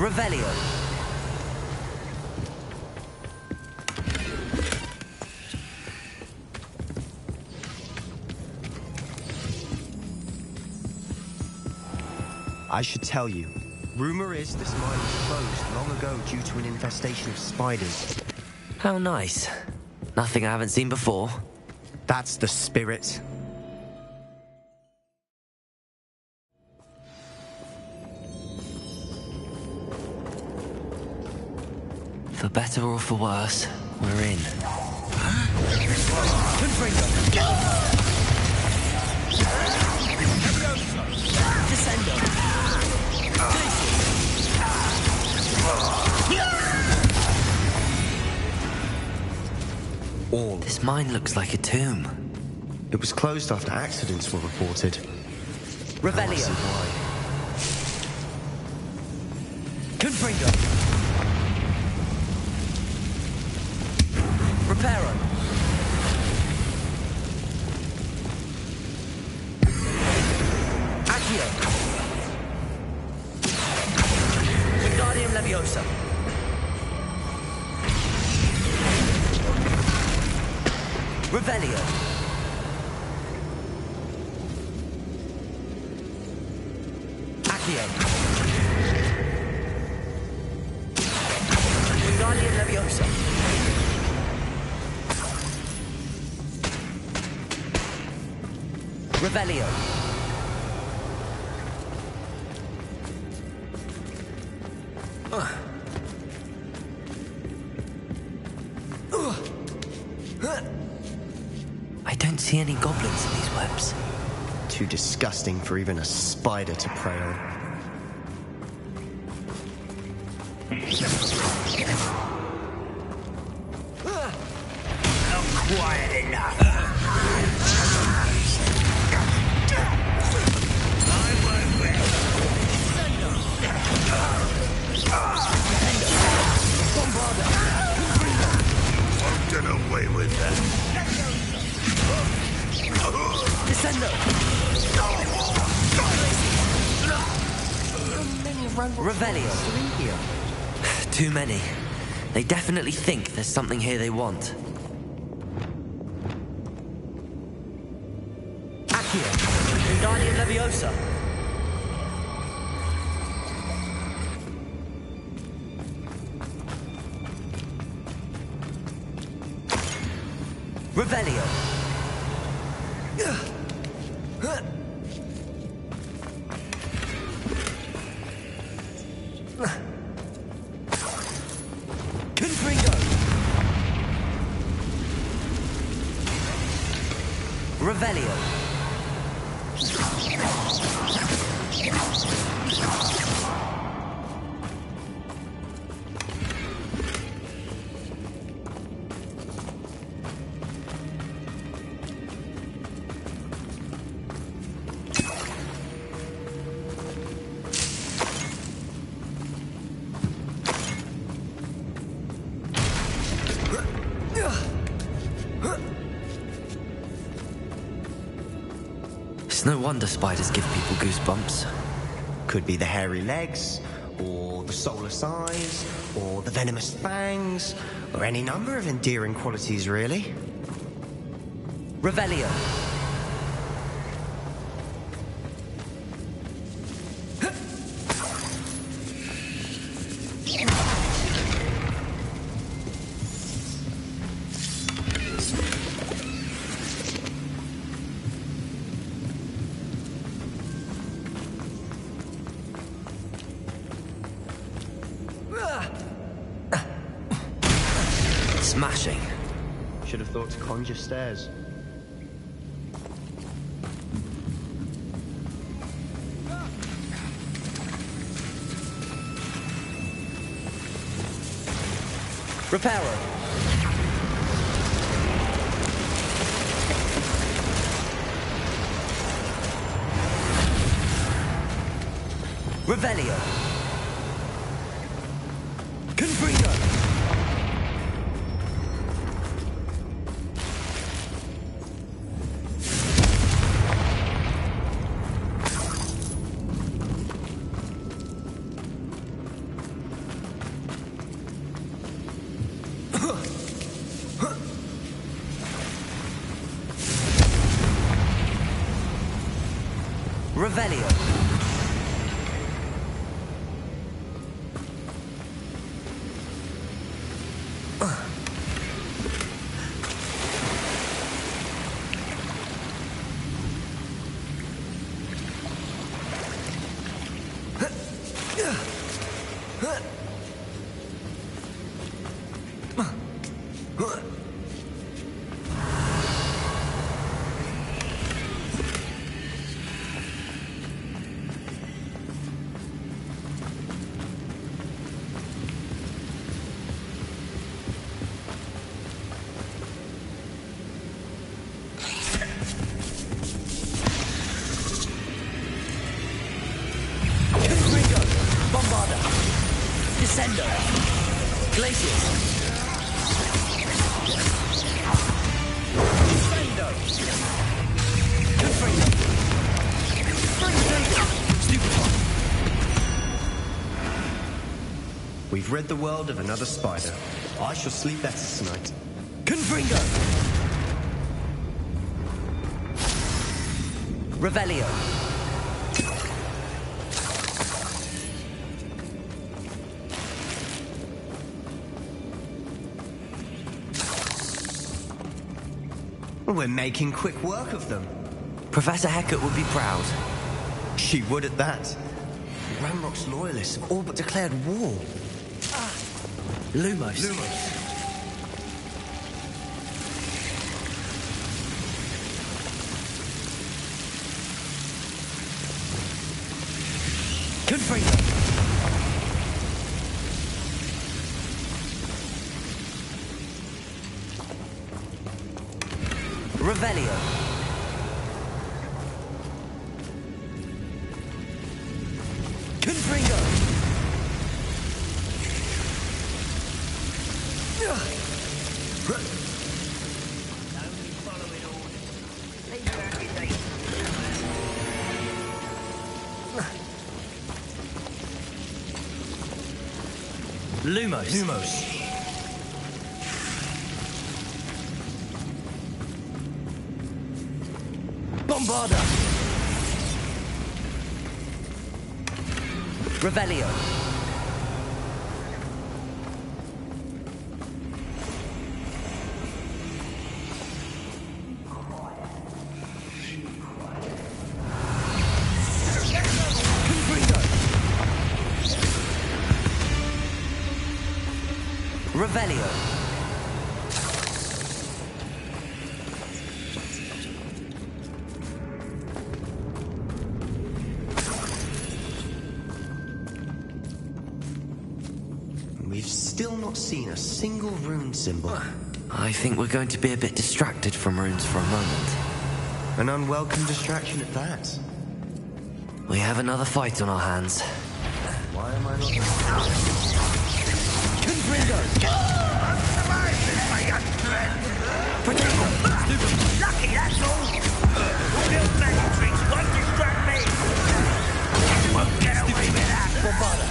Revelio. I should tell you. Rumor is this mine was closed long ago due to an infestation of spiders. How nice. Nothing I haven't seen before. That's the spirit. For better or for worse, we're in. All. This mine looks like a tomb. It was closed after accidents were reported. Revelio. Why? Confringo. Reparo. Accio. Wingardium Leviosa. Revelio. Accio. Wingardium Leviosa. Revelio. I don't see any goblins in these webs. Too disgusting for even a spider to prey on. Not quiet enough. Won't get away with that. Descendo. Revelio. Too many. They definitely think there's something here they want. Accio. Wingardium Leviosa. Revelio. Confringo. Revelio. It's no wonder spiders give people goosebumps. Could be the hairy legs, or the soulless eyes, or the venomous fangs, or any number of endearing qualities, really. Revelio. Smashing. Should have thought to conjure stairs. Reparo. Revelio. Confringo. Revelio. Descendo. Glacius. Descendo. Confringo. Stupefy. We've rid the world of another spider. I shall sleep better tonight. Confringo. Revelio. We're making quick work of them. Professor Hecat would be proud. She would at that. Ranrock's loyalists have all but declared war. Lumos. Confringo. Revelio. Confringo. Lumos. Bombarda. Revelio. Confringo. Revelio. We've still not seen a single rune symbol. I think we're going to be a bit distracted from runes for a moment. An unwelcome distraction at that. We have another fight on our hands. Why am I not... Confringo. Lucky, that's all. Build magic tricks won't distract me. You won't get away with that. Bombarda.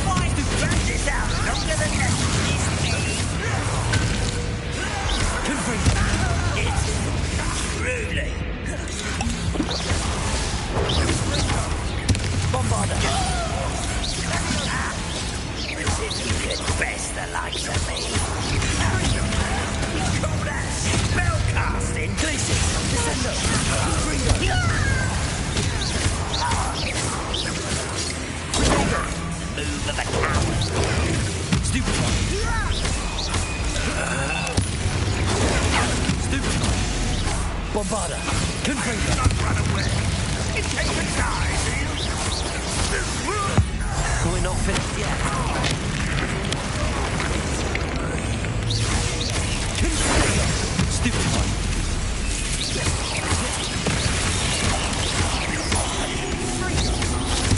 Why do drag this out longer than necessary? Confringo. It's truly. Bombarda. As if you could best the likes of me. Call that spell casting? Glacius. Descendo. Confringo. Move of a coward. Stupefy. Bombarda. Confringo. Run away. You take the die, do you? We're not finished yet. Confringo. Stupefy.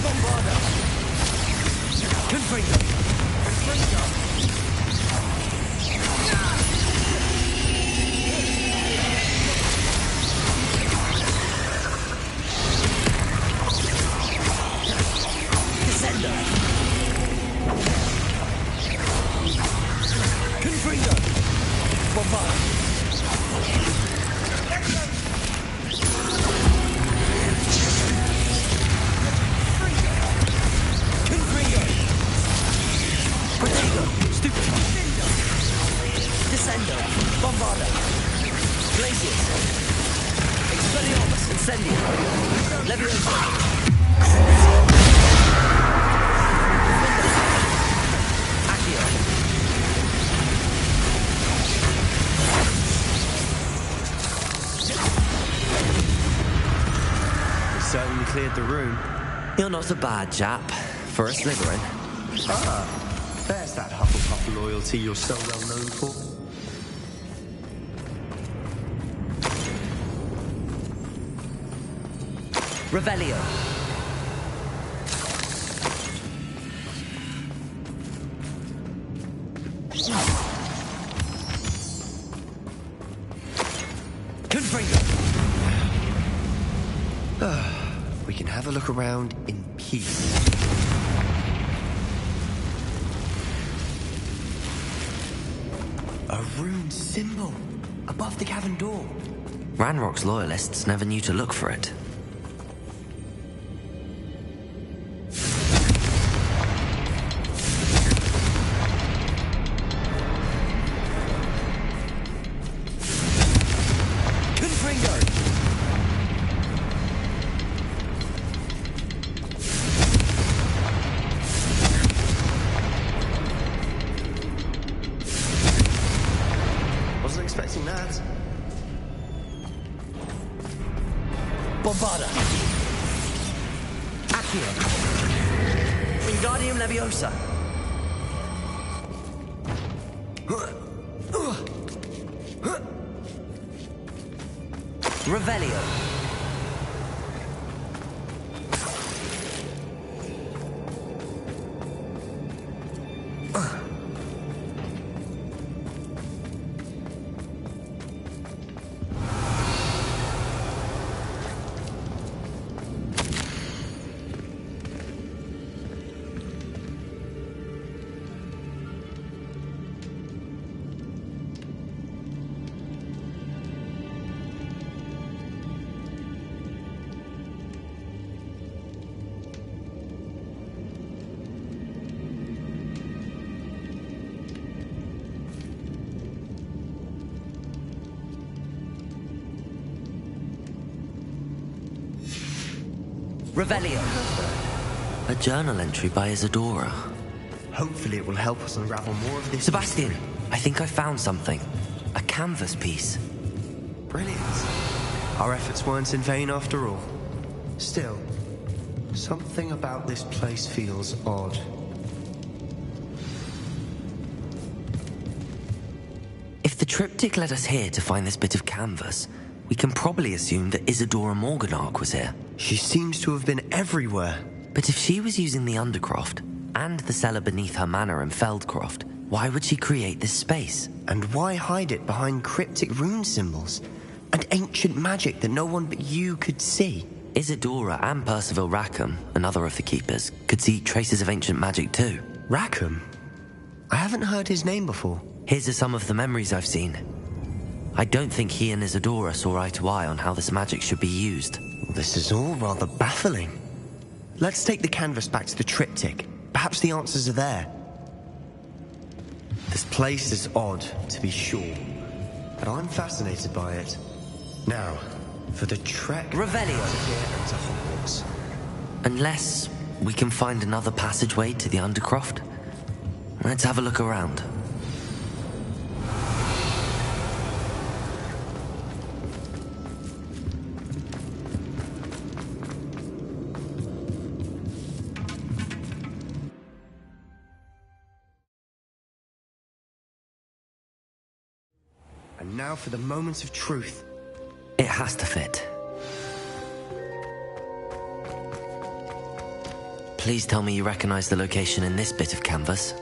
Bombarda. Confringo. Descendo. Confringo. Bombarda. Bombarda. Glacius. Expelliarmus. Incendio. Leviosa. Accio. We certainly cleared the room. You're not a bad chap for a Slytherin. Ah, there's that Hufflepuff loyalty you're so well known for. Revelio. Confringo. We can have a look around in peace. A rune symbol above the cavern door. Ranrock's loyalists never knew to look for it. Wasn't expecting that. Bombarda. Accio. Wingardium Leviosa. Revelio. Revelio. A journal entry by Isadora. Hopefully it will help us unravel more of this. Sebastian, I think I found something. A canvas piece. Brilliant. Our efforts weren't in vain after all. Still, something about this place feels odd. If the triptych led us here to find this bit of canvas, we can probably assume that Isadora Morganach was here. She seems to have been everywhere. But if she was using the Undercroft, and the cellar beneath her manor in Feldcroft, why would she create this space? And why hide it behind cryptic rune symbols? And ancient magic that no one but you could see? Isadora and Percival Rackham, another of the Keepers, could see traces of ancient magic too. Rackham? I haven't heard his name before. Here's some of the memories I've seen. I don't think he and Isadora saw eye to eye on how this magic should be used. This is all rather baffling. Let's take the canvas back to the triptych. Perhaps the answers are there. This place is odd, to be sure, but I'm fascinated by it. Now, for the trek Revelio. here and to Hogwarts. Unless we can find another passageway to the Undercroft. Let's have a look around. And now for the moment of truth. It has to fit. Please tell me you recognize the location in this bit of canvas.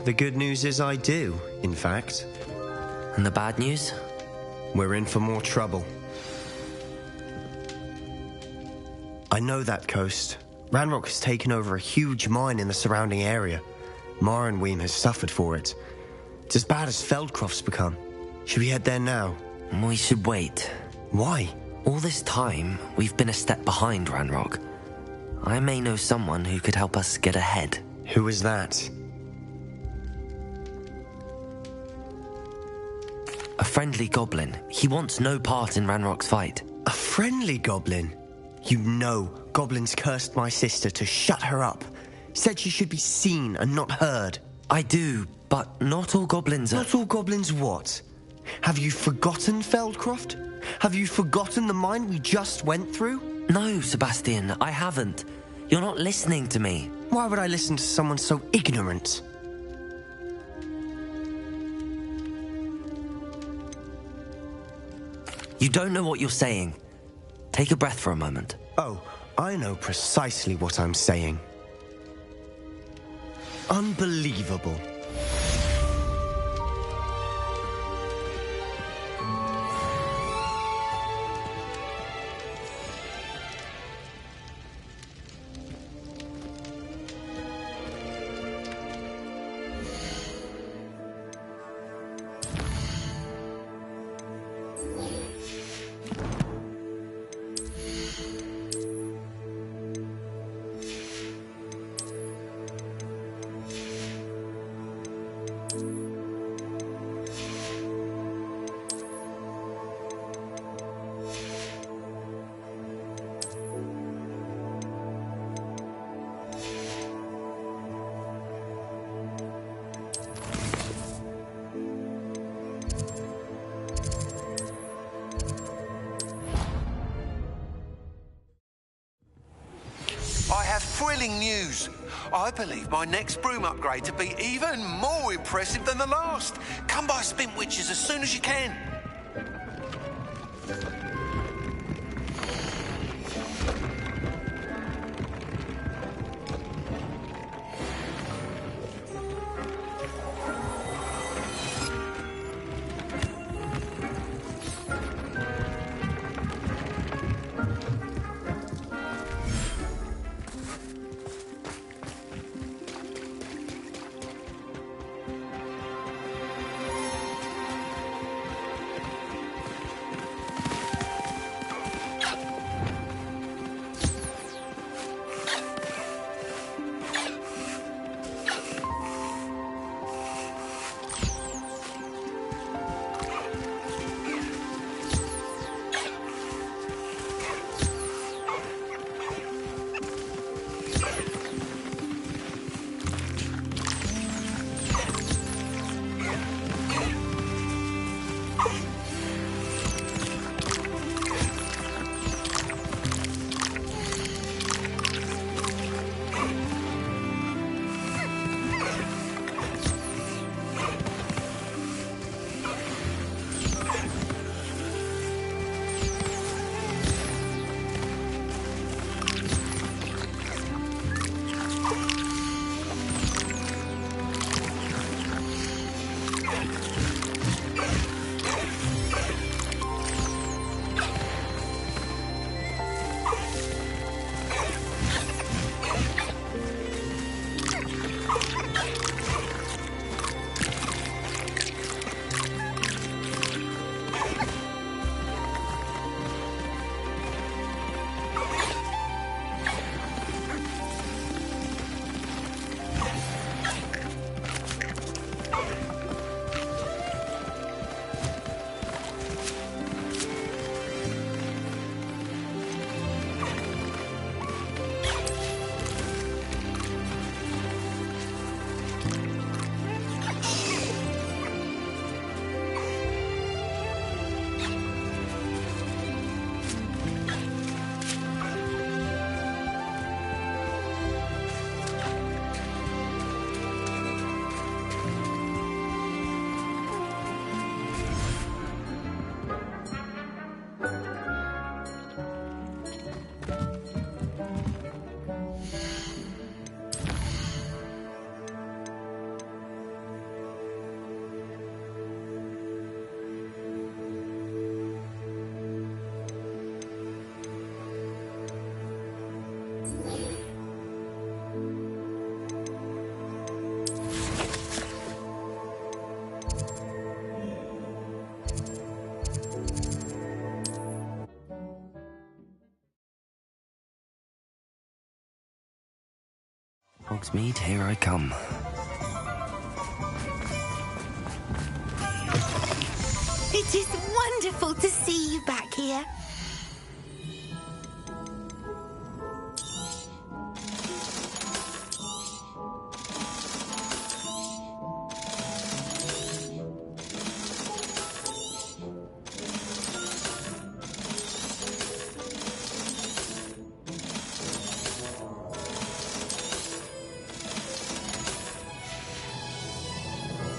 The good news is I do, in fact. And the bad news? We're in for more trouble. I know that coast. Ranrock has taken over a huge mine in the surrounding area. Marrenweem has suffered for it. It's as bad as Feldcroft's become. Should we head there now? We should wait. Why? All this time, we've been a step behind Ranrock. I may know someone who could help us get ahead. Who is that? A A friendly goblin. He wants no part in Ranrock's fight. A friendly goblin? You know goblins cursed my sister to shut her up. Said she should be seen and not heard. I do, but not all goblins are... Not all goblins what? Have you forgotten Feldcroft? Have you forgotten the mine we just went through? No, Sebastian, I haven't. You're not listening to me. Why would I listen to someone so ignorant? You don't know what you're saying. Take a breath for a moment. Oh, I know precisely what I'm saying. Unbelievable. I have thrilling news. I believe my next broom upgrade to be even more impressive than the last. Come by Spintwitches as soon as you can. Hogsmeade, here I come. It's It is wonderful to see you back here.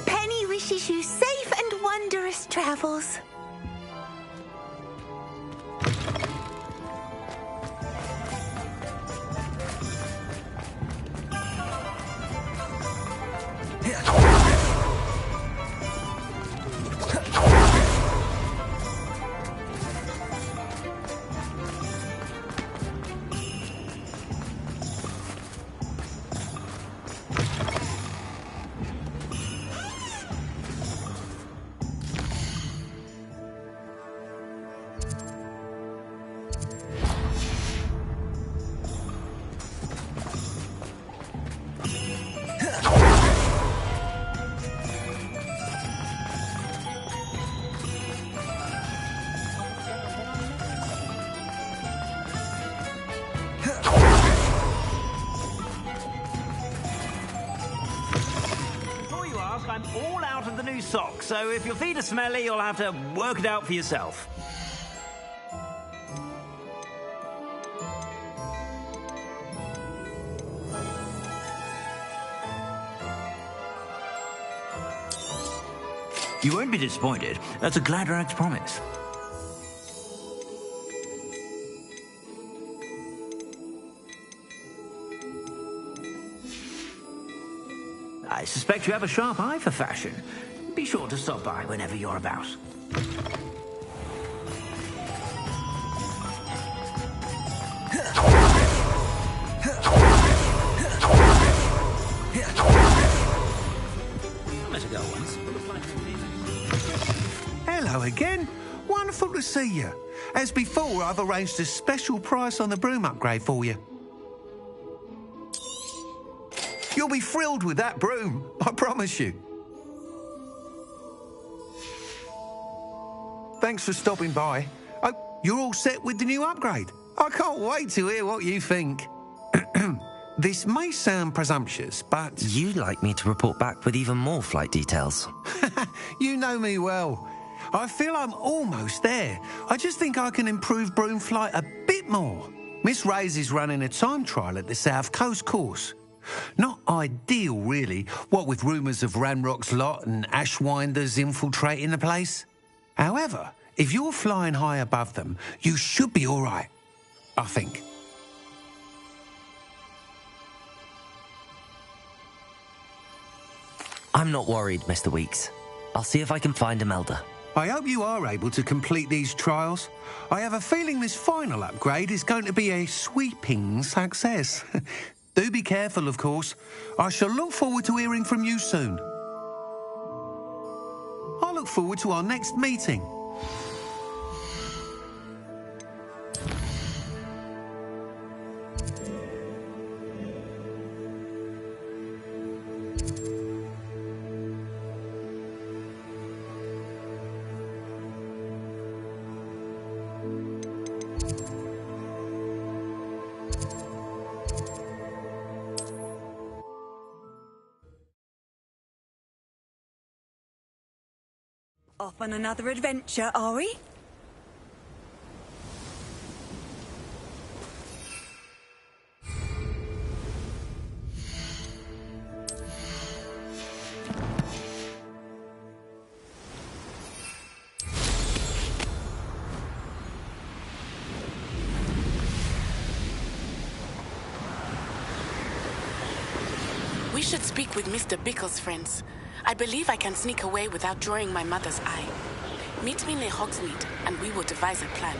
Penny wishes you safe and wondrous travels. Before you ask, I'm all out of the new socks, so if your feet are smelly, you'll have to work it out for yourself. You won't be disappointed. That's a Gladrax promise. I suspect you have a sharp eye for fashion. Be sure to stop by whenever you're about. Let her go once. Hello again. Wonderful to see you. As before, I've arranged a special price on the broom upgrade for you. You'll be thrilled with that broom, I promise you. Thanks for stopping by. Oh, you're all set with the new upgrade. I can't wait to hear what you think. This may sound presumptuous, but... You'd like me to report back with even more flight details. You know me well. I feel I'm almost there. I just think I can improve broom flight a bit more. Miss Ray's is running a time trial at the South Coast course. Not ideal, really, what with rumours of Ranrock's lot and Ashwinders infiltrating the place. However, if you're flying high above them, you should be all right, I think. I'm not worried, Mr. Weeks. I'll see if I can find Imelda. I hope you are able to complete these trials. I have a feeling this final upgrade is going to be a sweeping success. Do be careful, of course. I shall look forward to hearing from you soon. I look forward to our next meeting. Off on another adventure, are we? We should speak with Mr. Bickle's friends. I believe I can sneak away without drawing my mother's eye. Meet me near Hogsmeade, and we will devise a plan.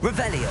Revelio.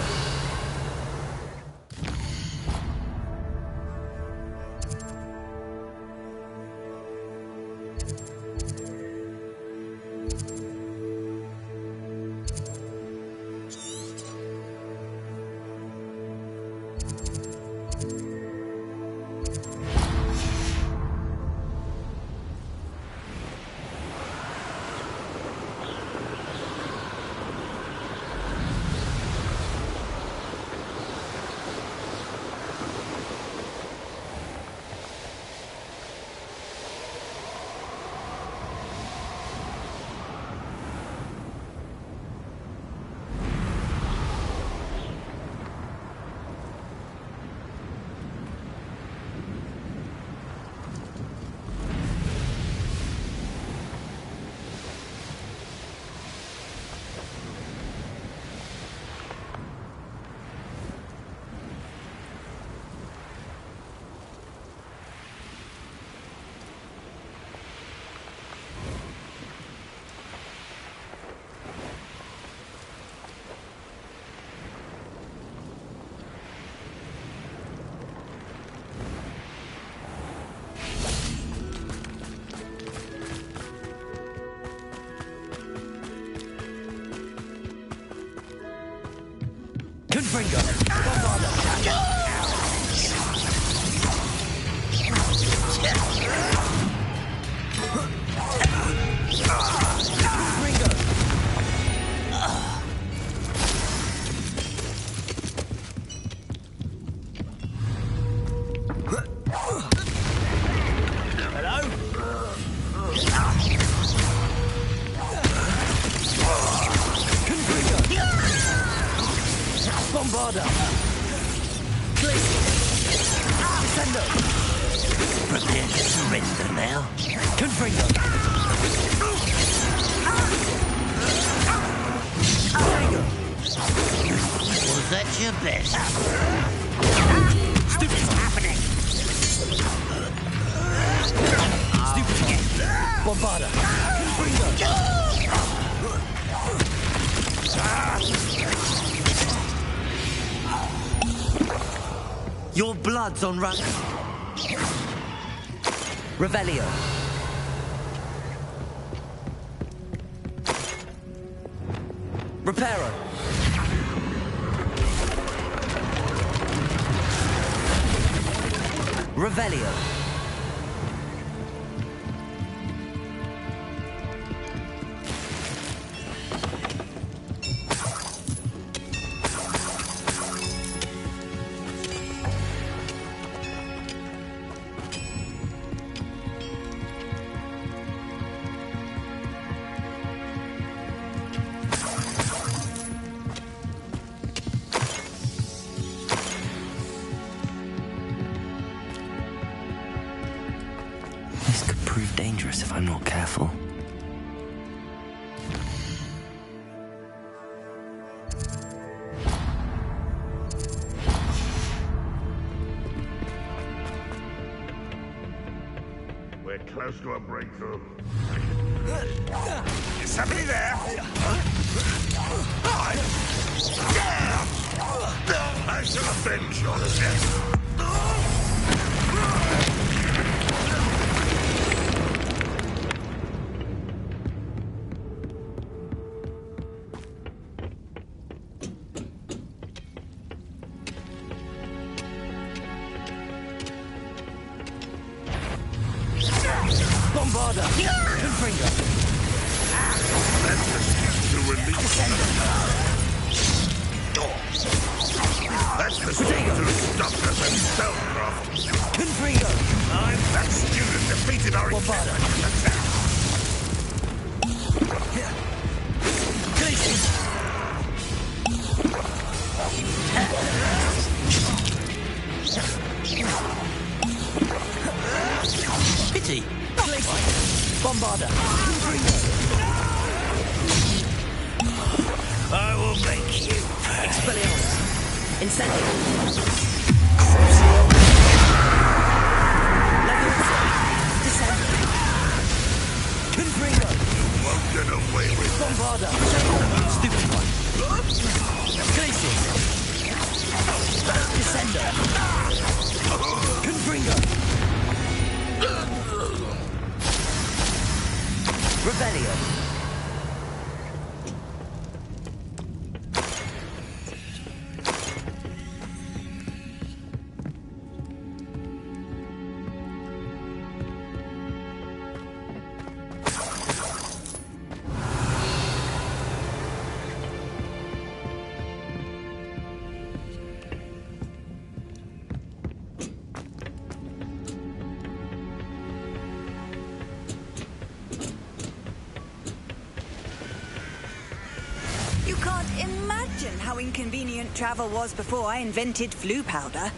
Confringo. Bombarda. Bombarda! Descendo! Prepare to surrender now. Confringo! Was that your best? Stupid! Happening. Stupid! Bombarda! Confringo! Your blood's on run. Revelio. Reparo. Revelio. This could prove dangerous if I'm not careful. We're close to a breakthrough. Is somebody there? I shall avenge your death. Bombarda! Confringo! That's the skill to release. That's the skill to stop us and Spellcraft. Confringo! That student defeated our Bombarda! Pity. Bombarda! I will make you. Expelliarmus. Incendio. Descend. Confringo! Won't get away with Bombarda! Stupid one! Glacius. Descender. Confringo. Revelio. How inconvenient travel was before I invented flu powder.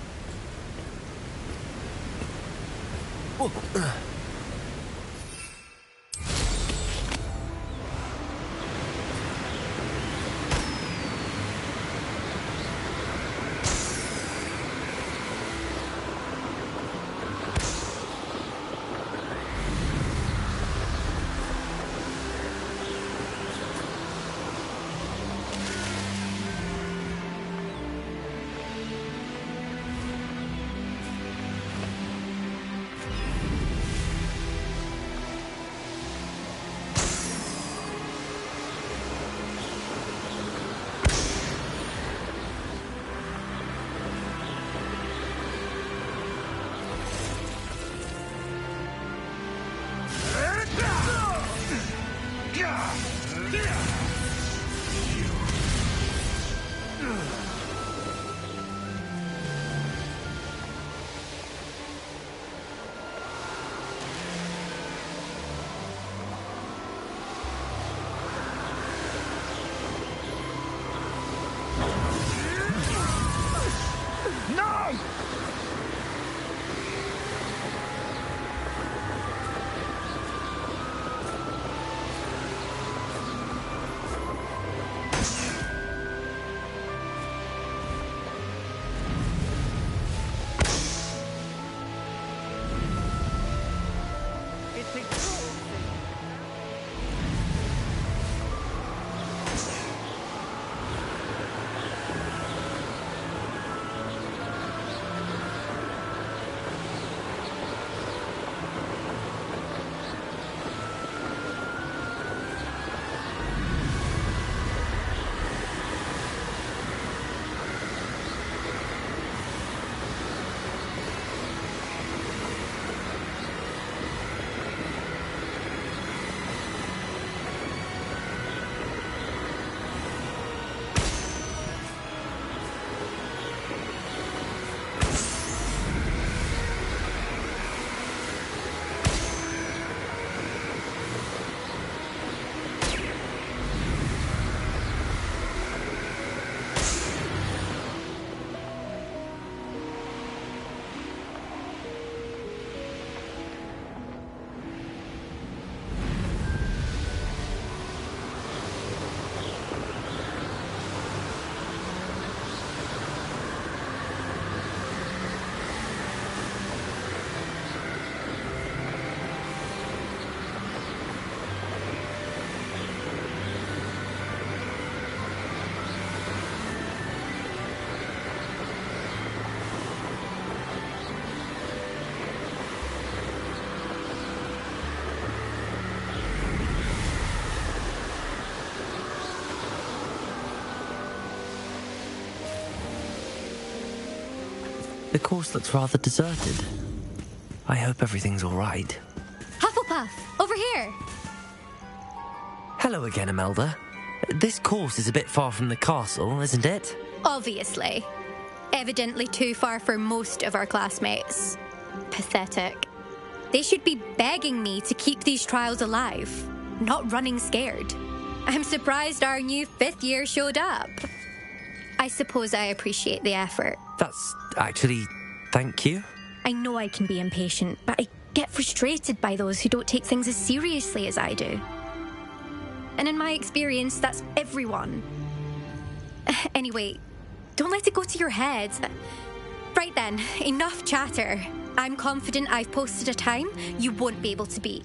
The course looks rather deserted. I hope everything's all right. Hufflepuff, over here! Hello again, Imelda. This course is a bit far from the castle, isn't it? Obviously. Evidently too far for most of our classmates. Pathetic. They should be begging me to keep these trials alive, not running scared. I'm surprised our new 5th year showed up. I suppose I appreciate the effort. That's actually... thank you. I know I can be impatient, but I get frustrated by those who don't take things as seriously as I do. And in my experience, that's everyone. Anyway, don't let it go to your head. Right then, enough chatter. I'm confident I've posted a time you won't be able to beat.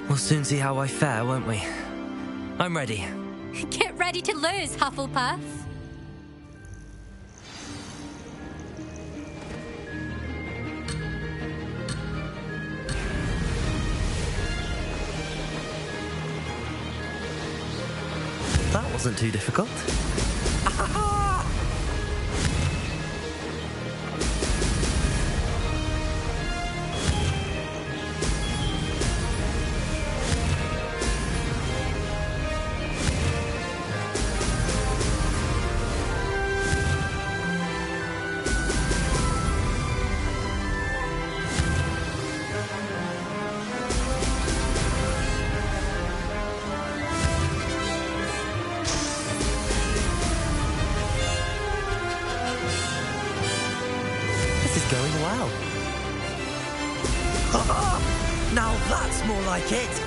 We'll soon see how I fare, won't we? I'm ready. Get ready to lose, Hufflepuff. That wasn't too difficult. Going well. Now that's more like it.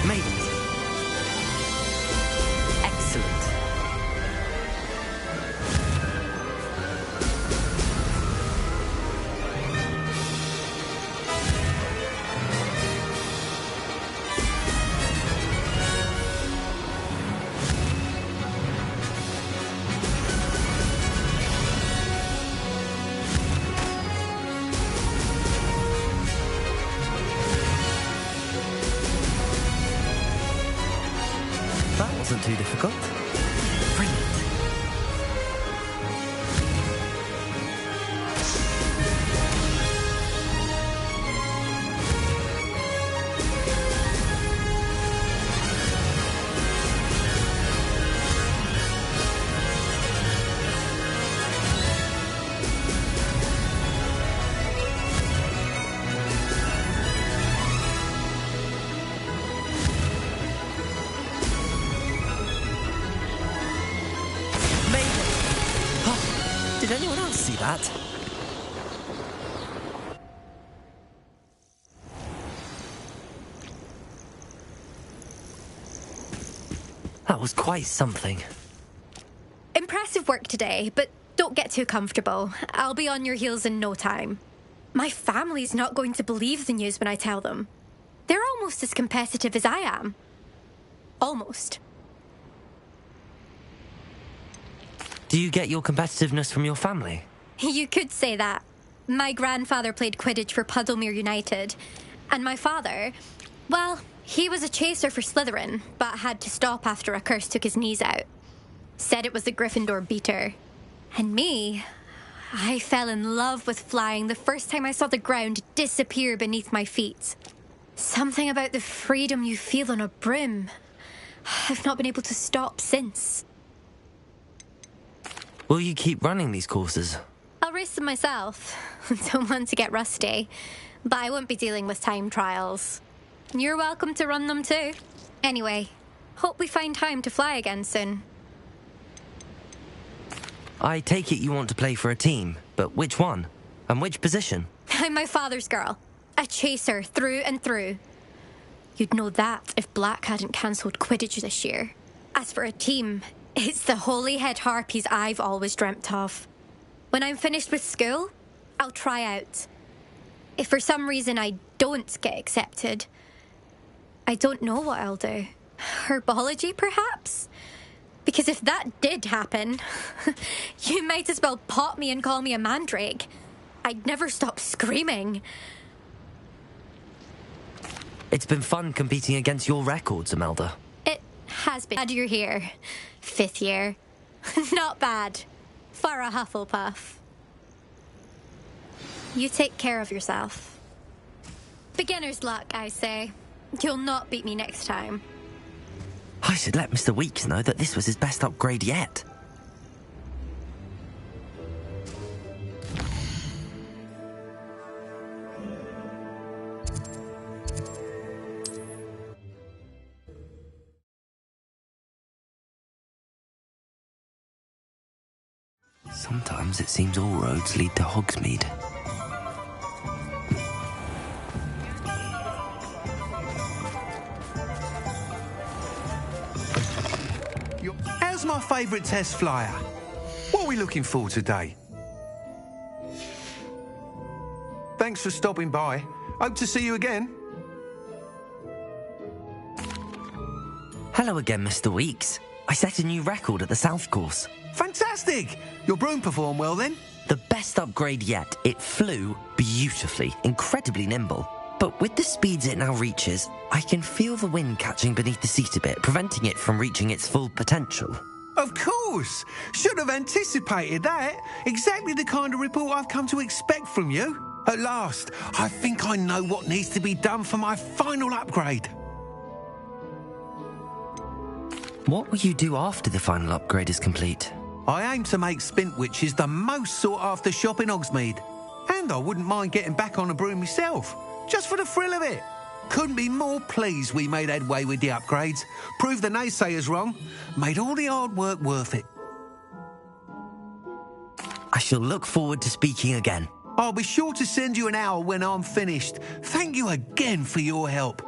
Made it. Excellent. That wasn't too difficult. Brilliant. Did anyone else see that? That was quite something. Impressive work today, but don't get too comfortable. I'll be on your heels in no time. My family's not going to believe the news when I tell them. They're almost as competitive as I am. Almost. Do you get your competitiveness from your family? You could say that. My grandfather played Quidditch for Puddlemere United. And my father, well, he was a chaser for Slytherin, but had to stop after a curse took his knees out. Said it was the Gryffindor beater. And me, I fell in love with flying the first time I saw the ground disappear beneath my feet. Something about the freedom you feel on a broom. I've not been able to stop since. Will you keep running these courses? I'll race them myself. Don't want to get rusty. But I won't be dealing with time trials. You're welcome to run them too. Anyway, hope we find time to fly again soon. I take it you want to play for a team, but which one? And which position? I'm my father's girl. A chaser through and through. You'd know that if Black hadn't cancelled Quidditch this year. As for a team, it's the Holyhead Harpies I've always dreamt of. When I'm finished with school, I'll try out. If for some reason I don't get accepted, I don't know what I'll do. Herbology, perhaps? Because if that did happen, you might as well pop me and call me a mandrake. I'd never stop screaming. It's been fun competing against your records, Imelda. It has been. Glad you're here. 5th year. Not bad. For a Hufflepuff. You take care of yourself. Beginner's luck, I say. You'll not beat me next time. I should let Mr. Weeks know that this was his best upgrade yet. Sometimes it seems all roads lead to Hogsmeade. How's my favourite test flyer? What are we looking for today? Thanks for stopping by. Hope to see you again. Hello again, Mr. Weeks. I set a new record at the South Course. Fantastic! Your broom performed well then? The best upgrade yet. It flew beautifully, incredibly nimble. But with the speeds it now reaches, I can feel the wind catching beneath the seat a bit, preventing it from reaching its full potential. Of course! Should have anticipated that. Exactly the kind of report I've come to expect from you. At last, I think I know what needs to be done for my final upgrade. What will you do after the final upgrade is complete? I aim to make Spintwitches the most sought-after shop in Hogsmeade. And I wouldn't mind getting back on a broom myself, just for the thrill of it. Couldn't be more pleased we made headway with the upgrades, proved the naysayers wrong, made all the hard work worth it. I shall look forward to speaking again. I'll be sure to send you an hour when I'm finished. Thank you again for your help.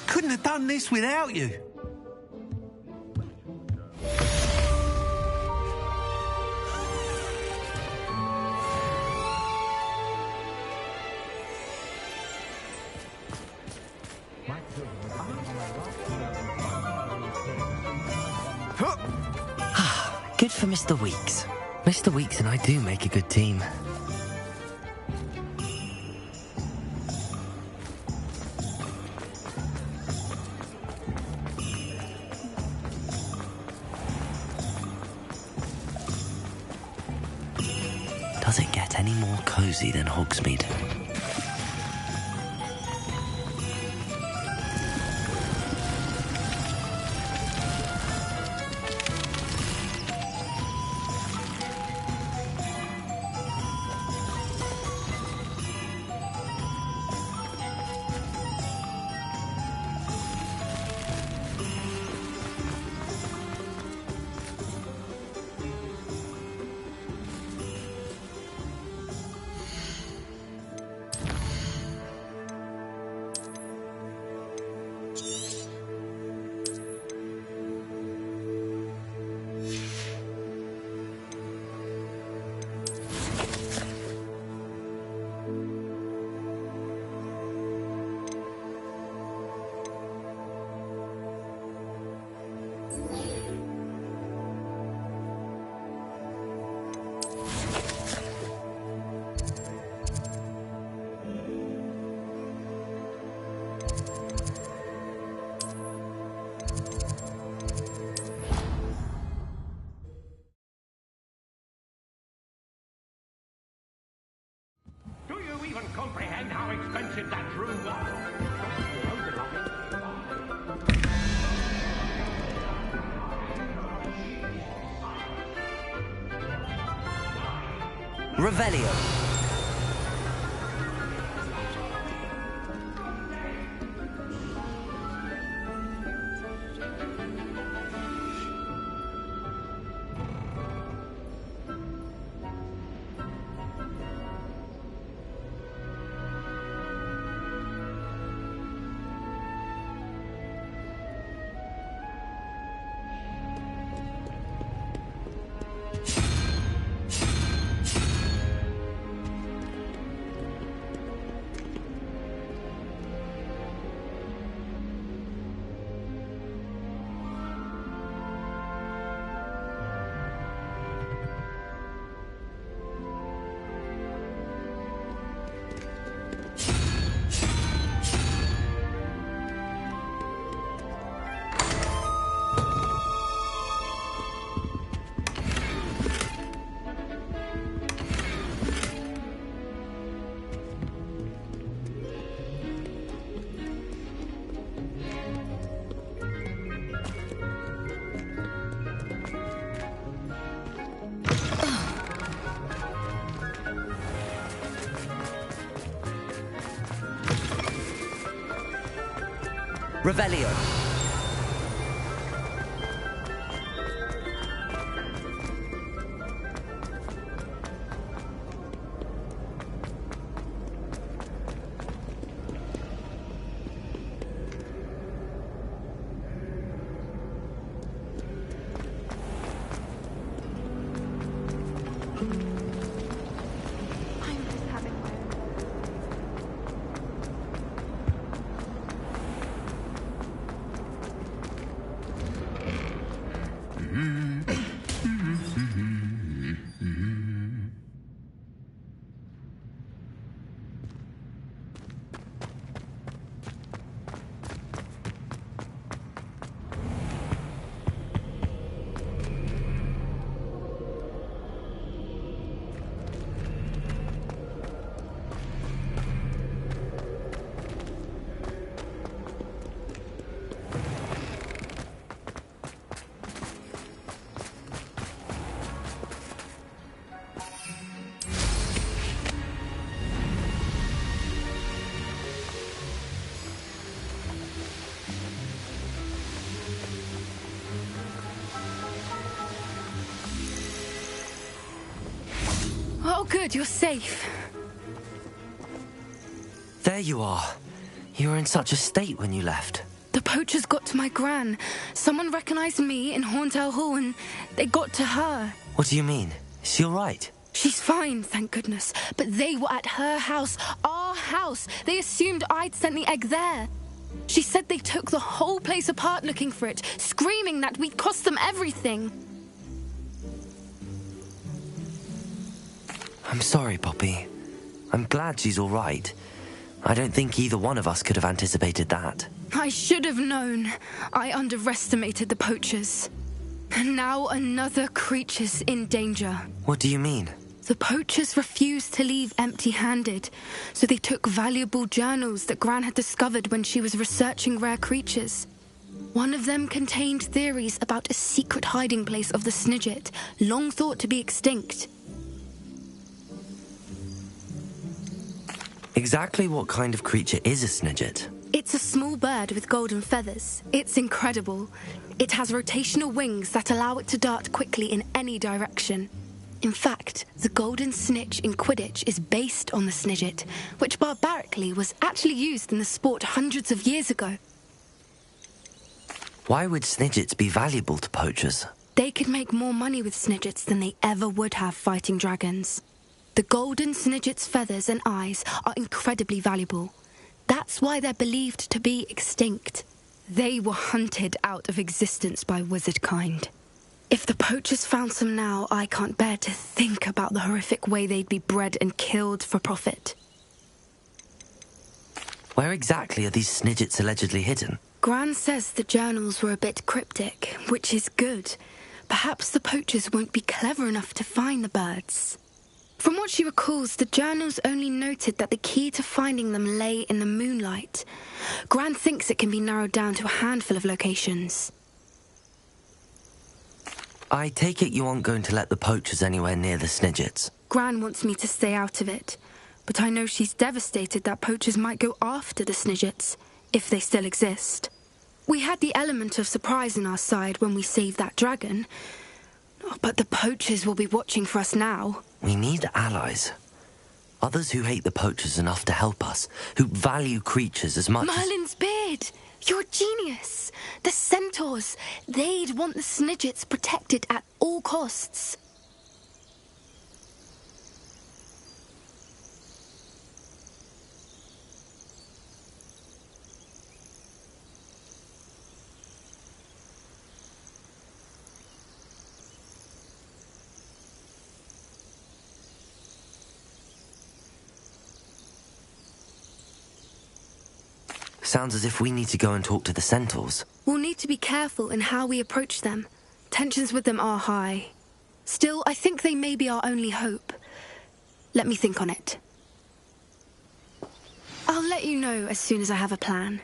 Couldn't have done this without you. Good for Mr. Weeks. Mr. Weeks and I do make a good team. Does it get any more cozy than Hogsmeade? Comprehend how expensive that room was? Revelio. Revelio. good, you're safe. There you are. You were in such a state when you left. The poachers got to my gran. Someone recognized me in Horntail Hall and they got to her. What do you mean? Is she all right? She's fine, thank goodness. But they were at her house, our house. They assumed I'd sent the egg there. She said they took the whole place apart looking for it, screaming that we'd cost them everything. I'm sorry, Poppy. I'm glad she's all right. I don't think either one of us could have anticipated that. I should have known. I underestimated the poachers. And now another creature's in danger. What do you mean? The poachers refused to leave empty-handed, so they took valuable journals that Gran had discovered when she was researching rare creatures. One of them contained theories about a secret hiding place of the Snidget, long thought to be extinct. Exactly what kind of creature is a Snidget? It's a small bird with golden feathers. It's incredible. It has rotational wings that allow it to dart quickly in any direction. In fact, the golden snitch in Quidditch is based on the Snidget, which barbarically was actually used in the sport hundreds of years ago. Why would Snidgets be valuable to poachers? They could make more money with Snidgets than they ever would have fighting dragons. The golden Snidget's feathers and eyes are incredibly valuable. That's why they're believed to be extinct. They were hunted out of existence by wizard kind. If the poachers found some now, I can't bear to think about the horrific way they'd be bred and killed for profit. Where exactly are these Snidgets allegedly hidden? Gran says the journals were a bit cryptic, which is good. Perhaps the poachers won't be clever enough to find the birds. From what she recalls, the journals only noted that the key to finding them lay in the moonlight. Gran thinks it can be narrowed down to a handful of locations. I take it you aren't going to let the poachers anywhere near the Snidgets. Gran wants me to stay out of it, but I know she's devastated that poachers might go after the Snidgets, if they still exist. We had the element of surprise on our side when we saved that dragon, but the poachers will be watching for us now. We need allies. Others who hate the poachers enough to help us, who value creatures as much Merlin's beard! You're a genius! The centaurs! They'd want the Snidgets protected at all costs. Sounds as if we need to go and talk to the centaurs. We'll need to be careful in how we approach them. Tensions with them are high. Still, I think they may be our only hope. Let me think on it. I'll let you know as soon as I have a plan.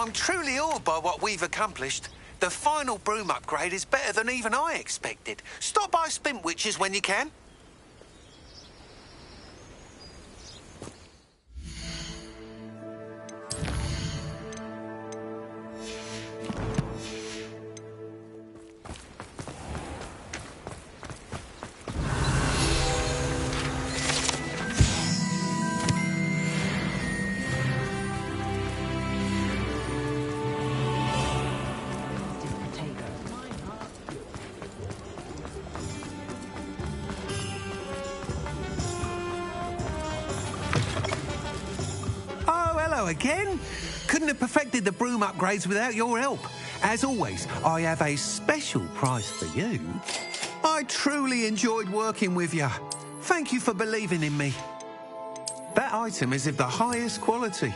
I'm truly awed by what we've accomplished. The final broom upgrade is better than even I expected. Stop by Spintwitches when you can. Again? Couldn't have perfected the broom upgrades without your help. As always, I have a special prize for you. I truly enjoyed working with you. Thank you for believing in me. That item is of the highest quality.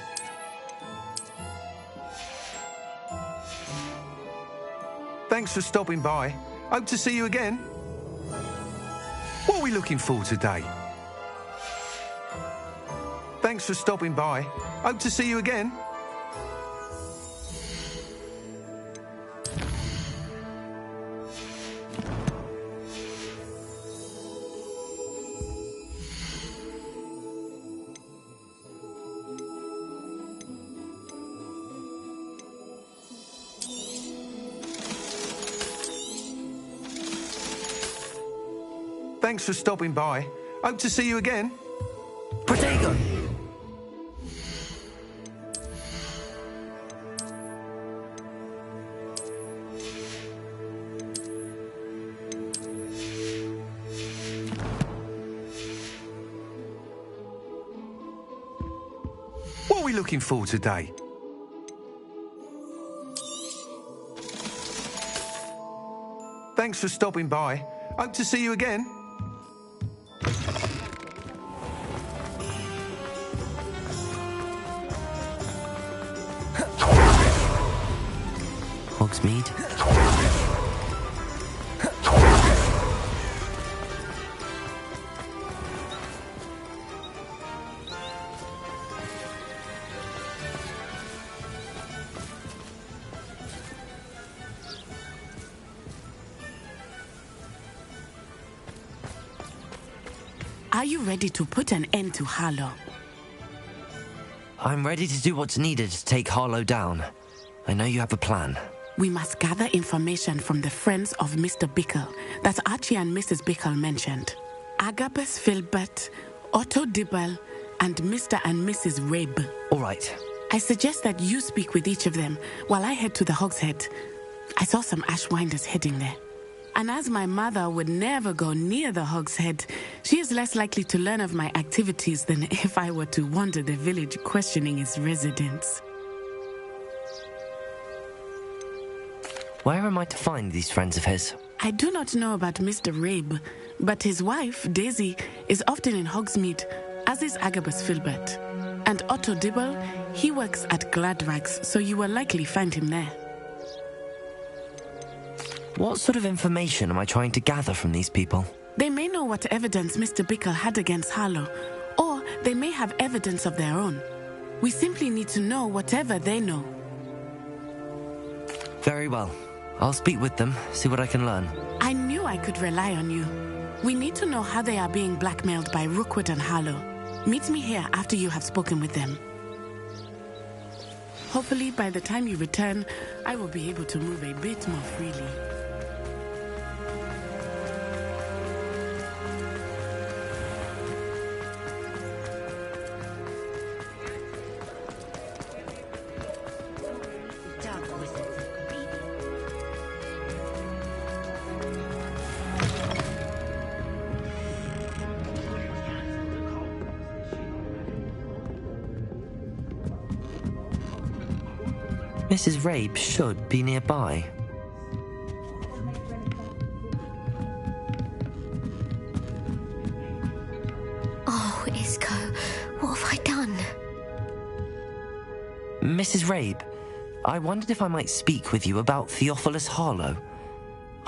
Thanks for stopping by. Hope to see you again. What are we looking for today? Thanks for stopping by. Hope to see you again. Thanks for stopping by. Hope to see you again. Protego! What are we looking for today? Thanks for stopping by. Hope to see you again. Hogsmeade. Are you ready to put an end to Harlow? I'm ready to do what's needed to take Harlow down. I know you have a plan. We must gather information from the friends of Mr. Bickle that Archie and Mrs. Bickle mentioned. Agabus Filbert, Otto Dibble, and Mr. and Mrs. Rabe. All right. I suggest that you speak with each of them while I head to the Hogshead. I saw some Ashwinders heading there. And as my mother would never go near the Hogshead, she is less likely to learn of my activities than if I were to wander the village questioning its residents. Where am I to find these friends of his? I do not know about Mr. Rabe, but his wife, Daisy, is often in Hogsmeade, as is Agabus Filbert. And Otto Dibble, he works at Gladrags, so you will likely find him there. What sort of information am I trying to gather from these people? They may know what evidence Mr. Bickle had against Harlow, or they may have evidence of their own. We simply need to know whatever they know. Very well. I'll speak with them, see what I can learn. I knew I could rely on you. We need to know how they are being blackmailed by Rookwood and Harlow. Meet me here after you have spoken with them. Hopefully, by the time you return, I will be able to move a bit more freely. Mrs. Rabe should be nearby. Oh, Isco, what have I done? Mrs. Rabe, I wondered if I might speak with you about Theophilus Harlow.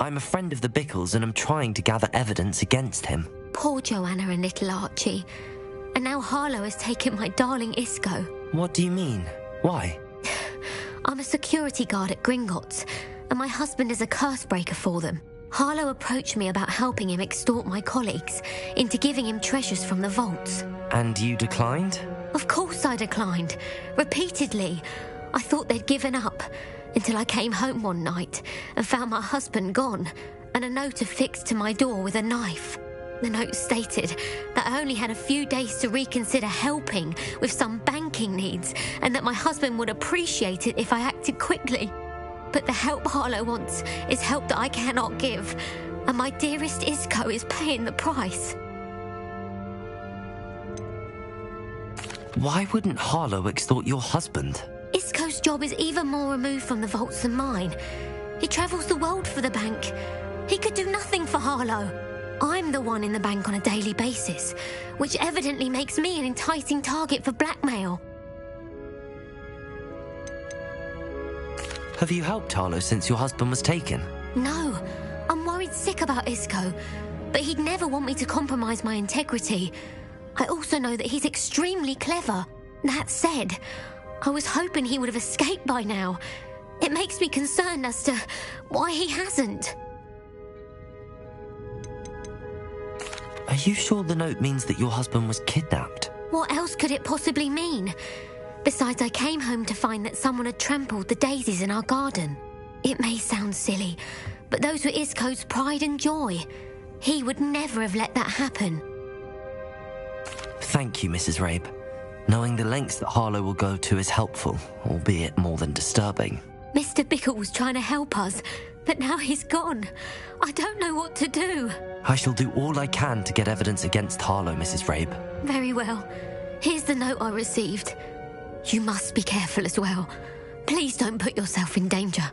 I'm a friend of the Bickles and I'm trying to gather evidence against him. Poor Joanna and little Archie. And now Harlow has taken my darling Isco. What do you mean? Why? I'm a security guard at Gringotts, and my husband is a curse breaker for them. Harlow approached me about helping him extort my colleagues into giving him treasures from the vaults. And you declined? Of course I declined. Repeatedly. I thought they'd given up, until I came home one night and found my husband gone, and a note affixed to my door with a knife. The note stated that I only had a few days to reconsider helping with some banking needs, and that my husband would appreciate it if I acted quickly. But the help Harlow wants is help that I cannot give, and my dearest Isco is paying the price. Why wouldn't Harlow extort your husband? Isco's job is even more removed from the vaults than mine. He travels the world for the bank. He could do nothing for Harlow. I'm the one in the bank on a daily basis, which evidently makes me an enticing target for blackmail. Have you helped Harlow since your husband was taken? No, I'm worried sick about Isco, but he'd never want me to compromise my integrity. I also know that he's extremely clever. That said, I was hoping he would have escaped by now. It makes me concerned as to why he hasn't. Are you sure the note means that your husband was kidnapped? What else could it possibly mean? Besides, I came home to find that someone had trampled the daisies in our garden. It may sound silly, but those were Isco's pride and joy. He would never have let that happen. Thank you, Mrs. Rabe. Knowing the lengths that Harlow will go to is helpful, albeit more than disturbing. Mr. Bickle was trying to help us, but now he's gone. I don't know what to do. I shall do all I can to get evidence against Harlow, Mrs. Rabe. Very well. Here's the note I received. You must be careful as well. Please don't put yourself in danger.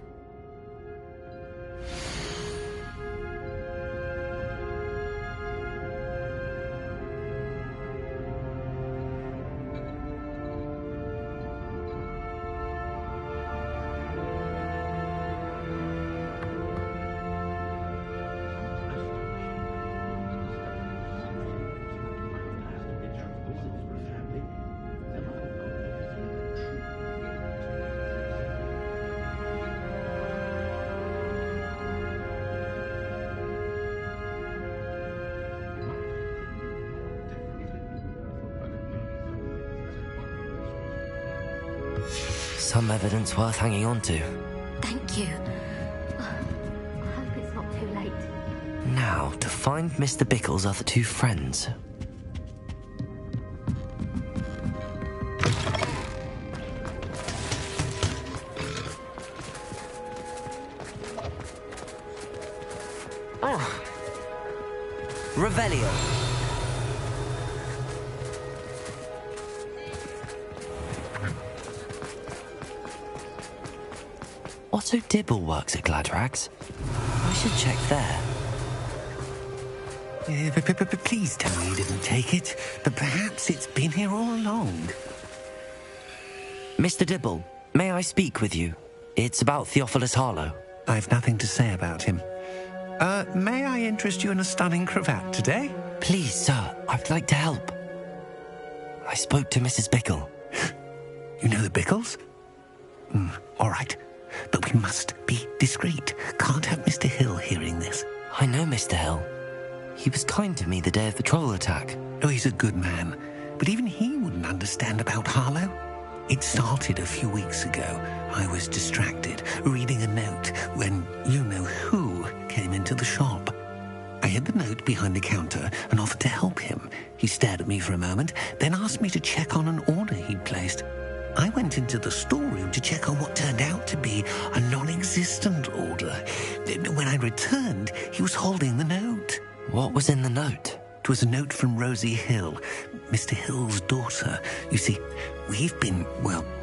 Some evidence worth hanging on to. Thank you. I hope it's not too late. Now, to find Mr. Bickle's other two friends. Oh. Revelio. Otto Dibble works at Gladrags. I should check there. Please tell me you didn't take it, but perhaps it's been here all along. Mr. Dibble, may I speak with you? It's about Theophilus Harlow. I've nothing to say about him. May I interest you in a stunning cravat today? Please, sir, I'd like to help. I spoke to Mrs. Bickle. You know the Bickles? All right. But we must be discreet. Can't have Mr. Hill hearing this. I know Mr. Hill. He was kind to me the day of the troll attack. Oh, he's a good man. But even he wouldn't understand about Harlow. It started a few weeks ago. I was distracted, reading a note, when you-know-who came into the shop. I hid the note behind the counter and offered to help him. He stared at me for a moment, then asked me to check on an order he'd placed. I went into the storeroom to check on what turned out to be a non-existent order. When I returned, he was holding the note. What was in the note? It was a note from Rosie Hill, Mr. Hill's daughter. You see, we've been,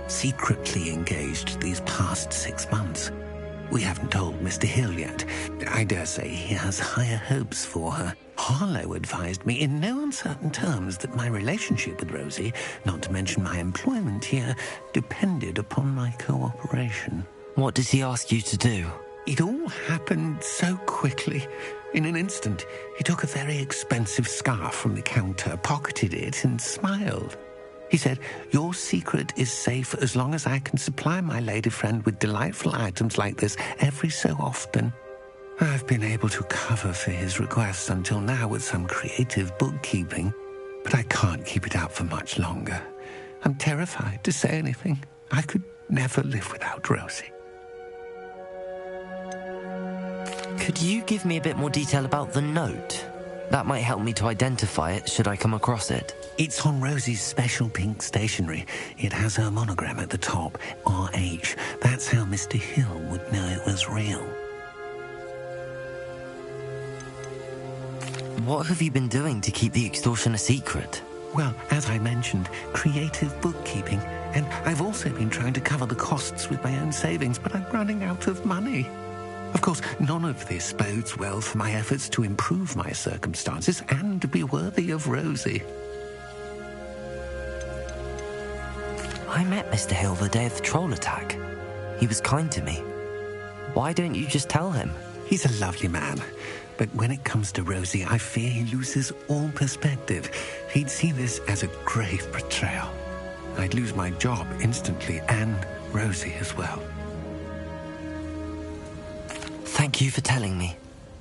secretly engaged these past 6 months. We haven't told Mr. Hill yet. I dare say he has higher hopes for her. Harlow advised me in no uncertain terms that my relationship with Rosie, not to mention my employment here, depended upon my cooperation. What does he ask you to do? It all happened so quickly. In an instant, he took a very expensive scarf from the counter, pocketed it, and smiled. He said, "Your secret is safe as long as I can supply my lady friend with delightful items like this every so often." I've been able to cover for his requests until now with some creative bookkeeping, but I can't keep it up for much longer. I'm terrified to say anything. I could never live without Rosie. Could you give me a bit more detail about the note? That might help me to identify it should I come across it. It's on Rosie's special pink stationery. It has her monogram at the top, RH. That's how Mr. Hill would know it was real. What have you been doing to keep the extortion a secret? Well, as I mentioned, creative bookkeeping. And I've also been trying to cover the costs with my own savings, but I'm running out of money. Of course, none of this bodes well for my efforts to improve my circumstances and be worthy of Rosie. I met Mr. Hill the day of the troll attack. He was kind to me. Why don't you just tell him? He's a lovely man. But when it comes to Rosie, I fear he loses all perspective. He'd see this as a grave betrayal. I'd lose my job instantly, and Rosie as well. Thank you for telling me.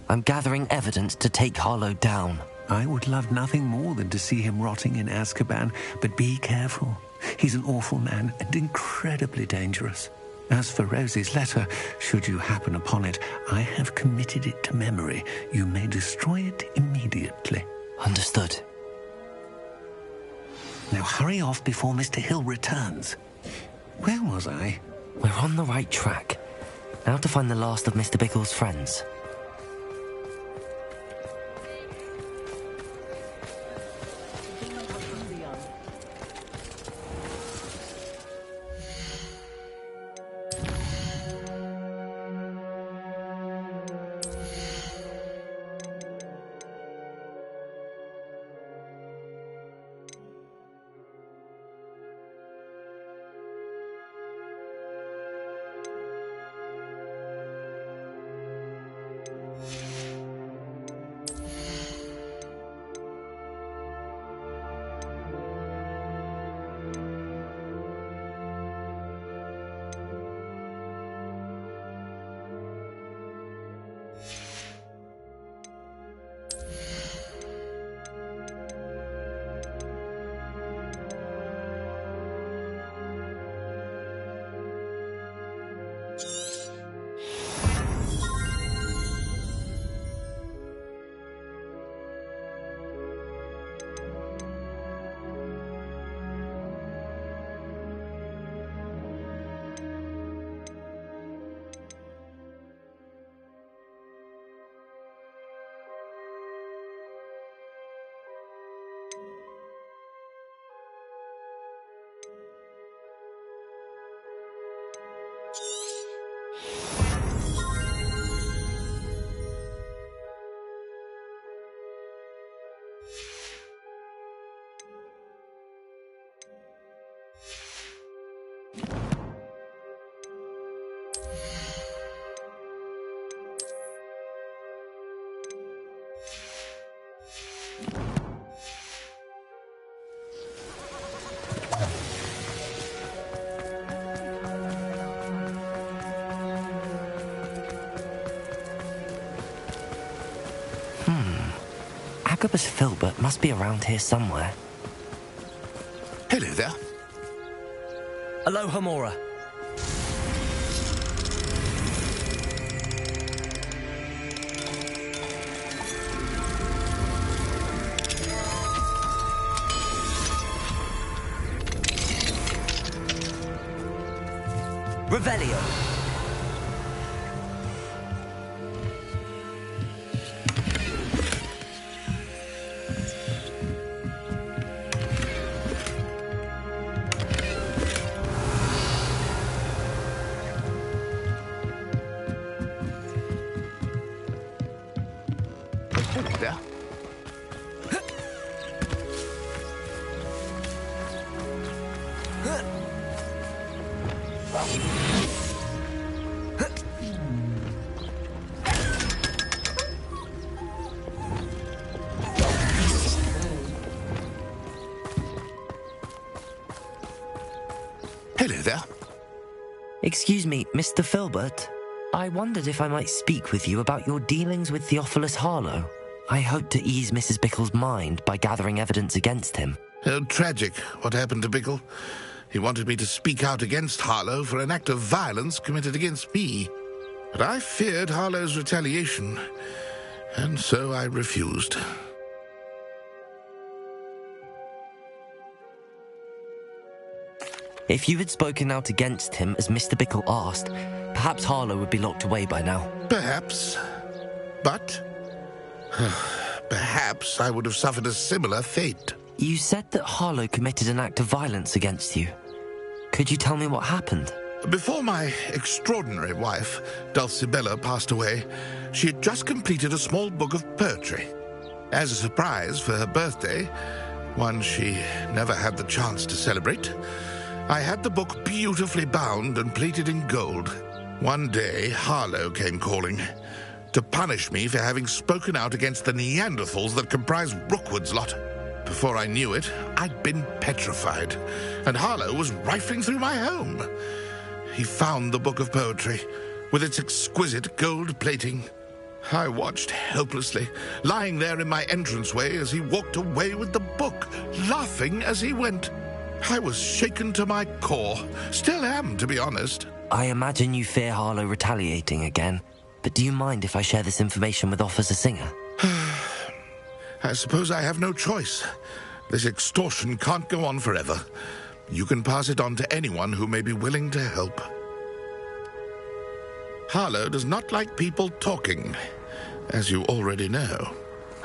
I'm gathering evidence to take Harlow down. I would love nothing more than to see him rotting in Azkaban, but be careful. He's an awful man and incredibly dangerous. As for Rosie's letter, should you happen upon it, I have committed it to memory. You may destroy it immediately. Understood. Now hurry off before Mr. Hill returns. Where was I? We're on the right track. Now to find the last of Mr. Bickle's friends. Agabus Filbert must be around here somewhere. Hello there. Aloha, Mora. Revelio. There. Excuse me, Mr. Filbert. I wondered if I might speak with you about your dealings with Theophilus Harlow. I hope to ease Mrs. Bickle's mind by gathering evidence against him. Oh, tragic, what happened to Bickle. He wanted me to speak out against Harlow for an act of violence committed against me. But I feared Harlow's retaliation, and so I refused. If you had spoken out against him as Mr. Bickle asked, perhaps Harlow would be locked away by now. Perhaps. But perhaps I would have suffered a similar fate. You said that Harlow committed an act of violence against you. Could you tell me what happened? Before my extraordinary wife, Dulcibella, passed away, she had just completed a small book of poetry. As a surprise for her birthday, one she never had the chance to celebrate, I had the book beautifully bound and plated in gold. One day, Harlow came calling to punish me for having spoken out against the Neanderthals that comprise Rookwood's lot. Before I knew it, I'd been petrified, and Harlow was rifling through my home. He found the book of poetry, with its exquisite gold plating. I watched helplessly, lying there in my entranceway as he walked away with the book, laughing as he went. I was shaken to my core. Still am, to be honest. I imagine you fear Harlow retaliating again, but do you mind if I share this information with Officer Singer? I suppose I have no choice. This extortion can't go on forever. You can pass it on to anyone who may be willing to help. Harlow does not like people talking, as you already know.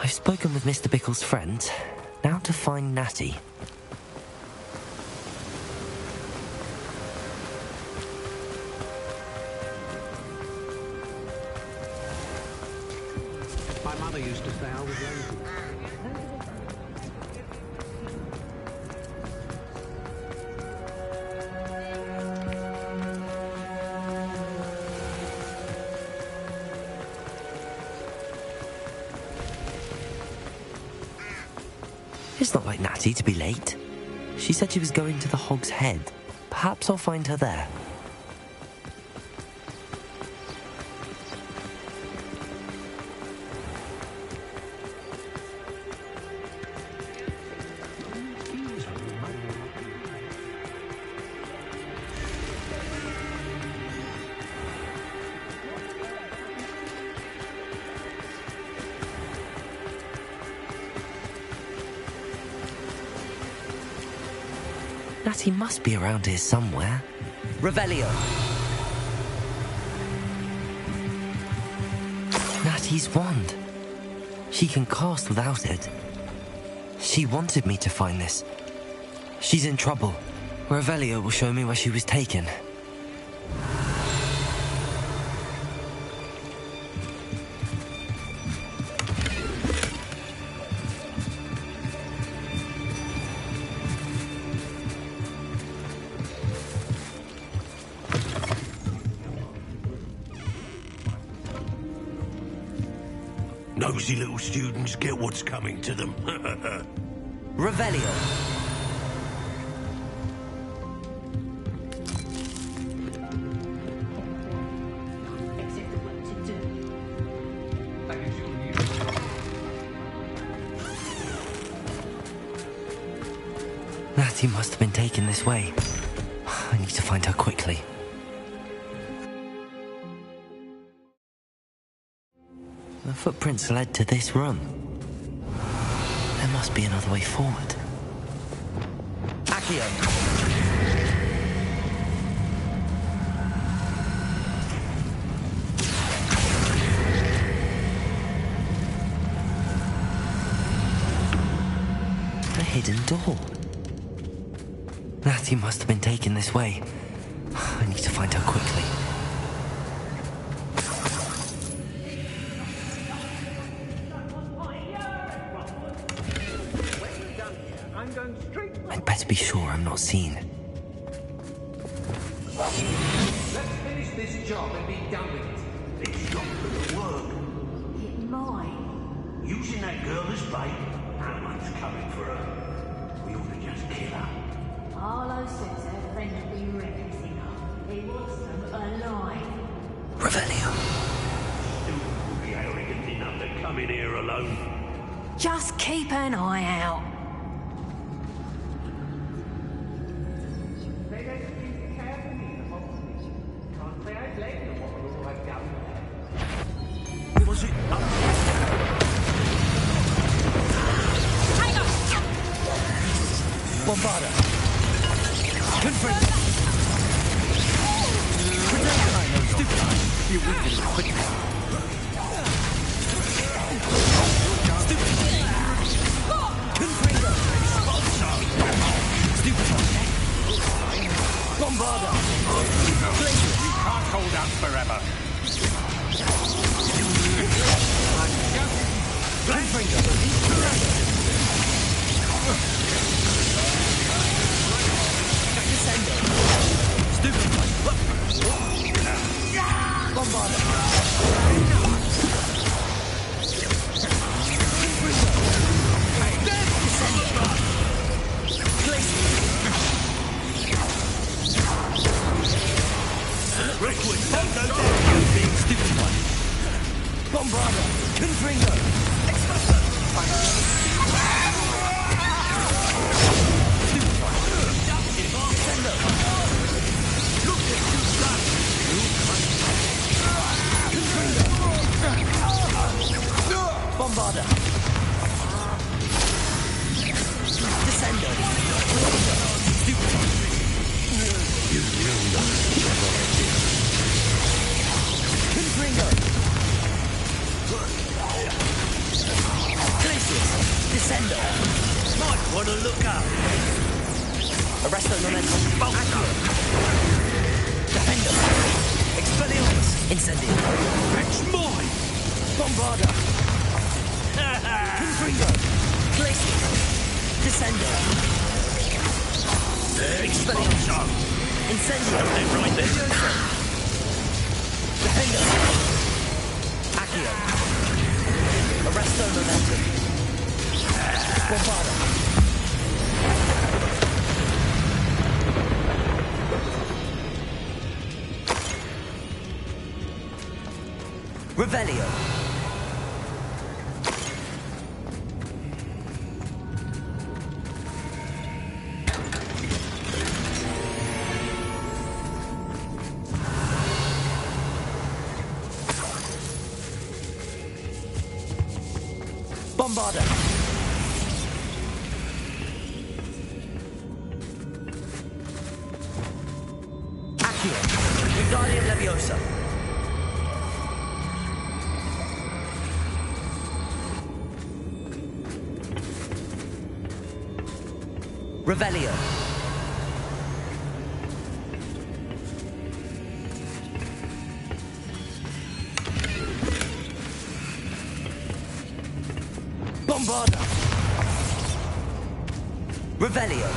I've spoken with Mr. Bickle's friend. Now to find Natty. My mother used to say I was lazy. It's not like Natty to be late. She said she was going to the Hog's Head. Perhaps I'll find her there. Natty must be around here somewhere. Revelio! Natty's wand. She can cast without it. She wanted me to find this. She's in trouble. Revelio will show me where she was taken. Nosy little students get what's coming to them. Revelio. Natty must have been taken this way. I need to find her quickly. The footprints led to this room. There must be another way forward. Accio! A hidden door. Natty must have been taken this way. I need to find her quickly. I'd better be sure I'm not seen. Let's finish this job and be done with it. It's not gonna work. It might. Using that girl as bait, no one's coming for her. We ought to just kill her. Harlow says her friend has been reckless enough. He wants them alive. Revelio. You'll be arrogant enough to come in here alone. Just keep an eye out. Was it? Bombarda. Confront. You wicked and quick. Bombarda! You can't hold out forever. Bombarda. Confringo. Bombarda. Descendo. Confringo. Glacius. Descendo. Might want to look up. Arresto momentum. Accio. Defendo. Expelliarmus. Incendio. That's mine! Bombarda. Confringo. Glacius. Descendo. Expelliarmus. Incendio. Right there. Defendo. Accio. Arresto momentum. Bombarda. Revelio. Bombarda. Accio. Wingardium Leviosa. Revelio. Bombarda. Revelio.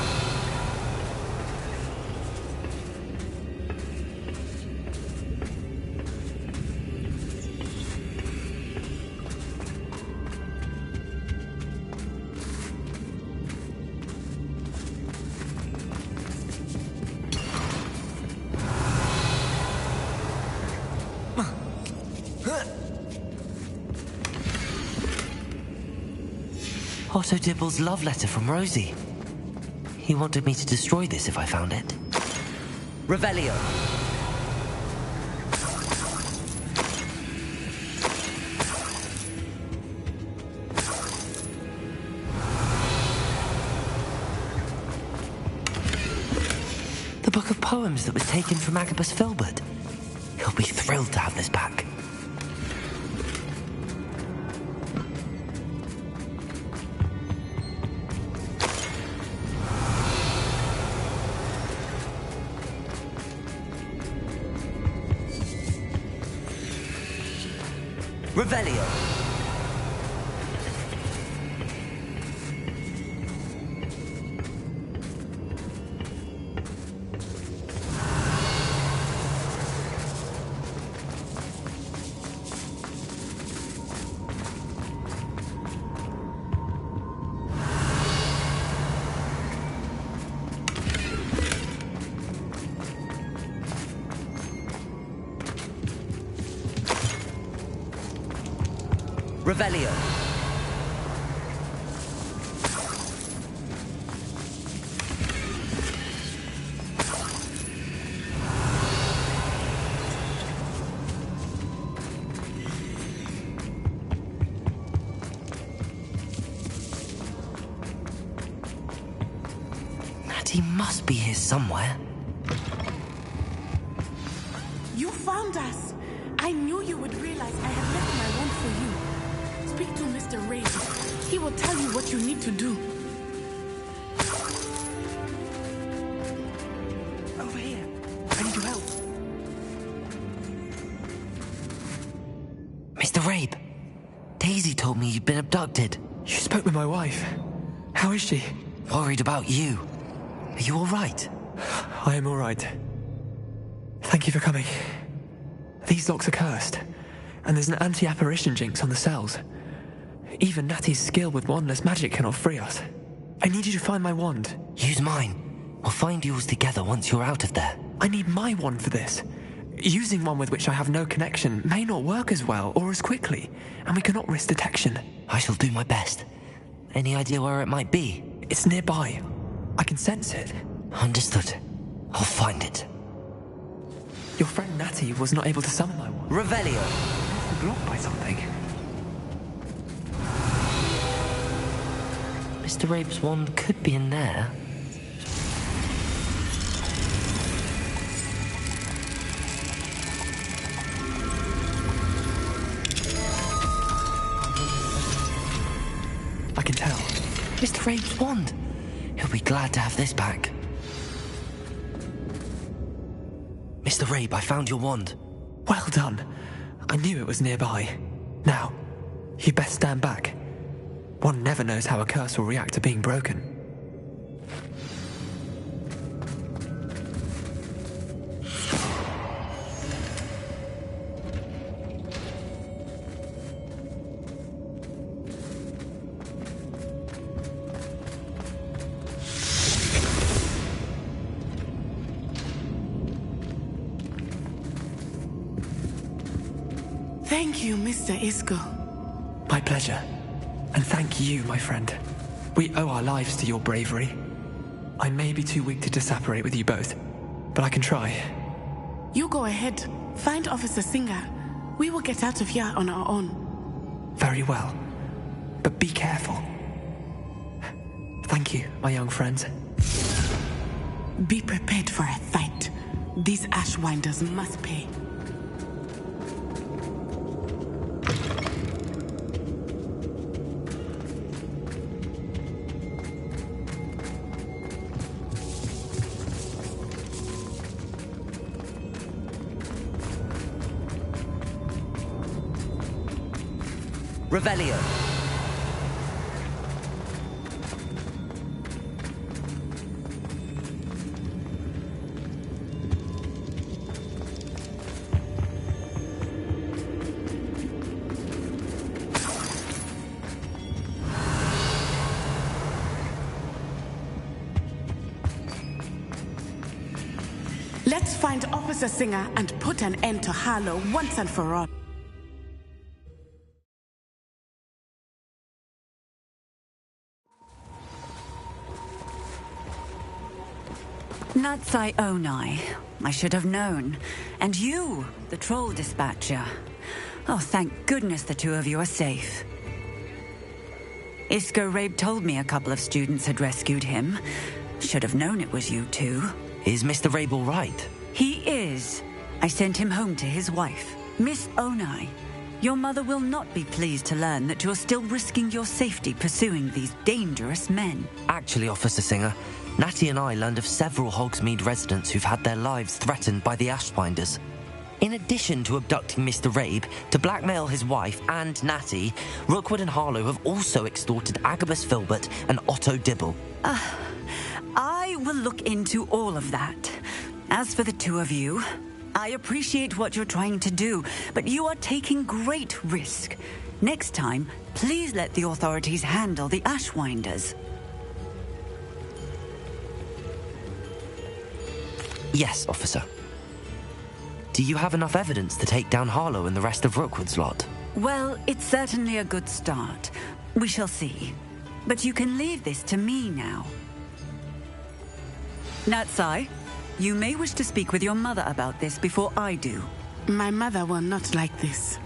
Otto Dibble's love letter from Rosie. He wanted me to destroy this if I found it. Revelio. The book of poems that was taken from Agabus Filbert. He'll be thrilled to have this back. Revelio. Revelio. Natty must be here somewhere. You found us. I knew you would realize I had left my wand for you. Speak to Mr. Ray. He will tell you what you need to do. Over here. I need your help. Mr. Rabe, Daisy told me you'd been abducted. You spoke with my wife. How is she? Worried about you. Are you all right? I am all right. Thank you for coming. These locks are cursed, and there's an anti-apparition jinx on the cells. Even Natty's skill with wandless magic cannot free us. I need you to find my wand. Use mine. We'll find yours together once you're out of there. I need my wand for this. Using one with which I have no connection may not work as well or as quickly, and we cannot risk detection. I shall do my best. Any idea where it might be? It's nearby. I can sense it. Understood. I'll find it. Your friend Natty was not able to summon my wand. Revelio. It's blocked by something. Mr. Rabe's wand could be in there. I can tell. Mr. Rabe's wand. He'll be glad to have this back. Mr. Rabe, I found your wand. Well done. I knew it was nearby. Now, you best stand back. One never knows how a curse will react to being broken. Thank you, Mr. Isco. My pleasure. And thank you, my friend. We owe our lives to your bravery. I may be too weak to disapparate with you both, but I can try. You go ahead. Find Officer Singer. We will get out of here on our own. Very well. But be careful. Thank you, my young friends. Be prepared for a fight. These Ashwinders must pay. Revelio. Let's find Officer Singer and put an end to Harlow once and for all. Natsai Onai. I should have known. And you, the troll dispatcher. Oh, thank goodness the two of you are safe. Isco Rabe told me a couple of students had rescued him. Should have known it was you two. Is Mr. Rabe all right? He is. I sent him home to his wife, Miss Onai. Your mother will not be pleased to learn that you're still risking your safety pursuing these dangerous men. Actually, Officer Singer, Natty and I learned of several Hogsmeade residents who've had their lives threatened by the Ashwinders. In addition to abducting Mr. Rabe to blackmail his wife and Natty, Rookwood and Harlow have also extorted Agabus Filbert and Otto Dibble. I will look into all of that. As for the two of you, I appreciate what you're trying to do, but you are taking great risk. Next time, please let the authorities handle the Ashwinders. Yes, officer. Do you have enough evidence to take down Harlow and the rest of Rookwood's lot? Well, it's certainly a good start. We shall see. But you can leave this to me now. Natsai, you may wish to speak with your mother about this before I do. My mother will not like this.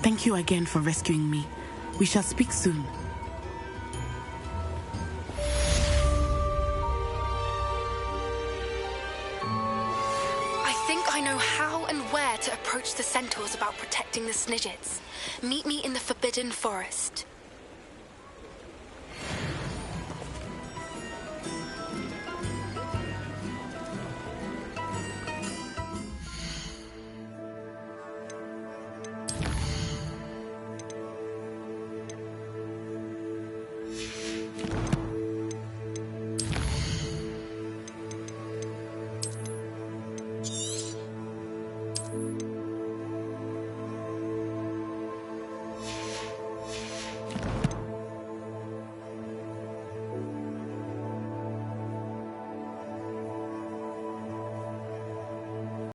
Thank you again for rescuing me. We shall speak soon. I think I know how and where to approach the centaurs about protecting the Snidgets. Meet me in the Forbidden Forest.